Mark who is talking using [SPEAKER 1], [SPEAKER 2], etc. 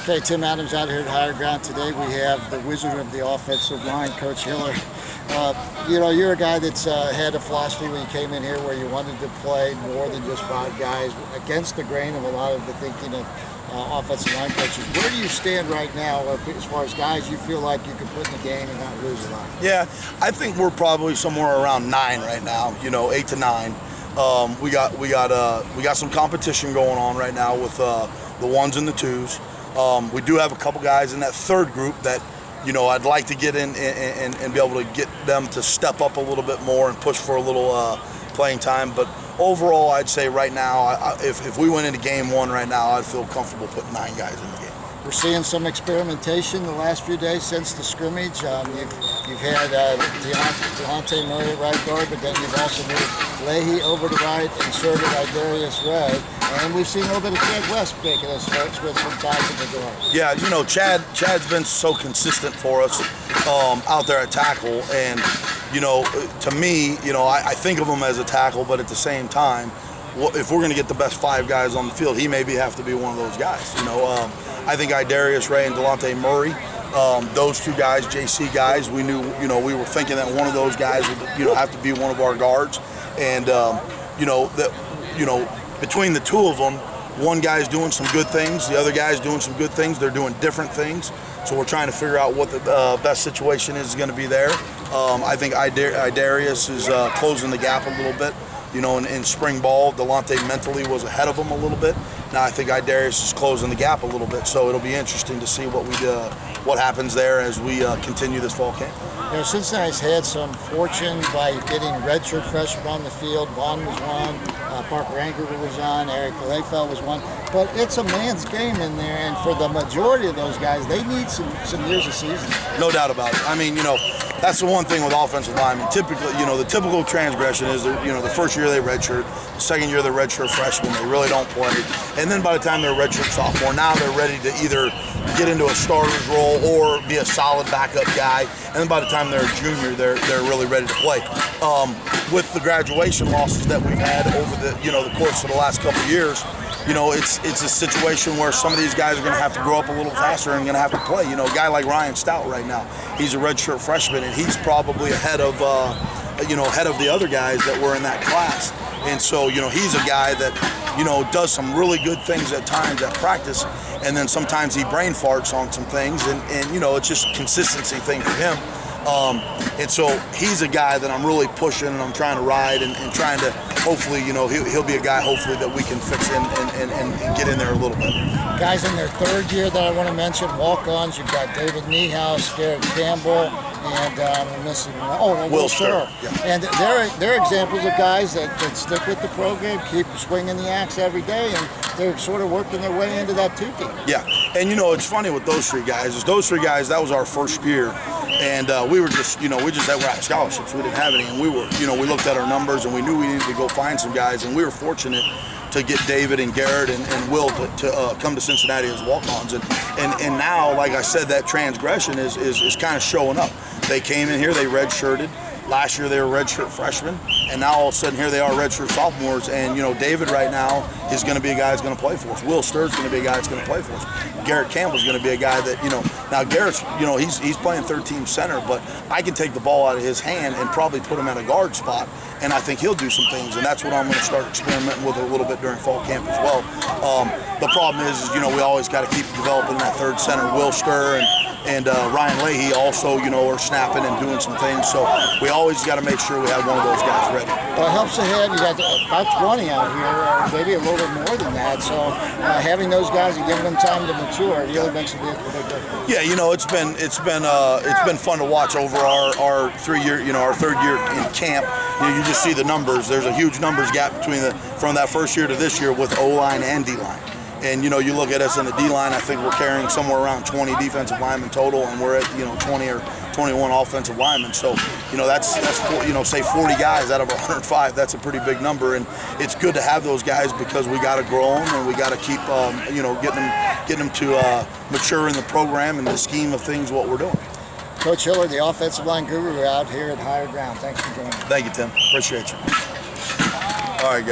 [SPEAKER 1] Okay, Tim Adams out here at Higher Ground. Today we have the wizard of the offensive line, Coach Hiller. You're a guy that's had a philosophy when you came in here where you wanted to play more than just 5 guys, against the grain of a lot of the thinking of offensive line coaches. Where do you stand right now as far as guys you feel like you can put in the game and not lose a lot?
[SPEAKER 2] Yeah, I think we're probably somewhere around 9 right now. 8 to 9. We got some competition going on right now with the 1s and the 2s. We do have a couple guys in that 3rd group that, I'd like to get in and be able to get them to step up a little bit more and push for a little playing time. But overall, I'd say right now, if we went into game 1 right now, I'd feel comfortable putting 9 guys in the game.
[SPEAKER 1] We're seeing some experimentation the last few days since the scrimmage. You've had Delonte Murray at right guard, but then you've also moved Leahy over to right, inserted Idarius Ray, and we've seen a little bit of Chad West making us starts with some time in the guard.
[SPEAKER 2] Yeah, Chad's been so consistent for us out there at tackle, and to me, I think of him as a tackle, but at the same time, if we're going to get the best 5 guys on the field, he maybe have to be one of those guys. I think Idarius Ray and Delonte Murray, those 2 guys, JC guys, we knew, we were thinking that one of those guys would, have to be one of our guards, and between the 2 of them, one guy's doing some good things, the other guy's doing some good things. They're doing different things, so we're trying to figure out what the best situation is going to be there. I think Idarius is closing the gap a little bit. In spring ball, Delonte mentally was ahead of him a little bit. Now I think Idarius is closing the gap a little bit, so it'll be interesting to see what happens there as we continue this fall camp.
[SPEAKER 1] Cincinnati's had some fortune by getting redshirt freshmen on the field. Vaughn was one, Parker Angerer was on, Eric Leifeld was one. But it's a man's game in there, and for the majority of those guys, they need some years of season.
[SPEAKER 2] No doubt about it. I mean, that's the one thing with offensive linemen. Typically, the typical transgression is that, the first year they redshirt, the second year they're redshirt freshmen, they really don't play. And then by the time they're redshirt sophomore, now they're ready to either get into a starter's role or be a solid backup guy. And then by the time they're a junior, they're really ready to play. With the graduation losses that we've had over the course of the last couple of years, it's a situation where some of these guys are going to have to grow up a little faster and going to have to play. A guy like Ryan Stout right now, he's a redshirt freshman, and he's probably ahead of the other guys that were in that class. And so, he's a guy that, does some really good things at times at practice, and then sometimes he brain farts on some things, and it's just a consistency thing for him. And so he's a guy that I'm really pushing and I'm trying to ride and trying to hopefully, he'll be a guy hopefully that we can fix and get in there a little bit.
[SPEAKER 1] Guys in their 3rd year that I want to mention, walk-ons, you've got David Niehaus, Garrett Campbell, and I'm missing Will Stir.
[SPEAKER 2] Yeah.
[SPEAKER 1] And they're examples of guys that stick with the program, keep swinging the axe every day, and they're sort of working their way into that 2 team.
[SPEAKER 2] Yeah, and it's funny with those 3 guys, that was our first year, and we were just, we just had scholarships, we didn't have any, and we looked at our numbers and we knew we needed to go find some guys, and we were fortunate to get David and Garrett and Will to come to Cincinnati as walk-ons, and now, like I said, that transgression is kind of showing up. They came in here, they redshirted. Last year they were redshirt freshmen, and now all of a sudden here they are redshirt sophomores. And David right now is going to be a guy that's going to play for us. Will Stur's going to be a guy that's going to play for us. Garrett Campbell's going to be a guy that now Garrett's he's playing 13 center, but I can take the ball out of his hand and probably put him at a guard spot, and I think he'll do some things. And that's what I'm going to start experimenting with a little bit during fall camp as well. The problem is we always got to keep developing that 3rd center. Will Stur and Ryan Leahy also, are snapping and doing some things. So we always got to make sure we have one of those guys ready.
[SPEAKER 1] Well, it helps ahead. You got about 20 out here, maybe a little bit more than that. So having those guys and giving them time to mature really makes a big difference.
[SPEAKER 2] Yeah, it's been fun to watch over our 3 year, our 3rd year in camp. You just see the numbers. There's a huge numbers gap from that first year to this year with O-line and D-line. And you look at us in the D-line, I think we're carrying somewhere around 20 defensive linemen total, and we're at 20 or 21 offensive linemen. So that's say 40 guys out of 105. That's a pretty big number, and it's good to have those guys because we got to grow them and we got to keep getting them to mature in the program and the scheme of things what we're doing.
[SPEAKER 1] Coach Hiller, the offensive line guru, out here at Higher Ground. Thanks for joining us.
[SPEAKER 2] Thank you, Tim. Appreciate you. All right, guys.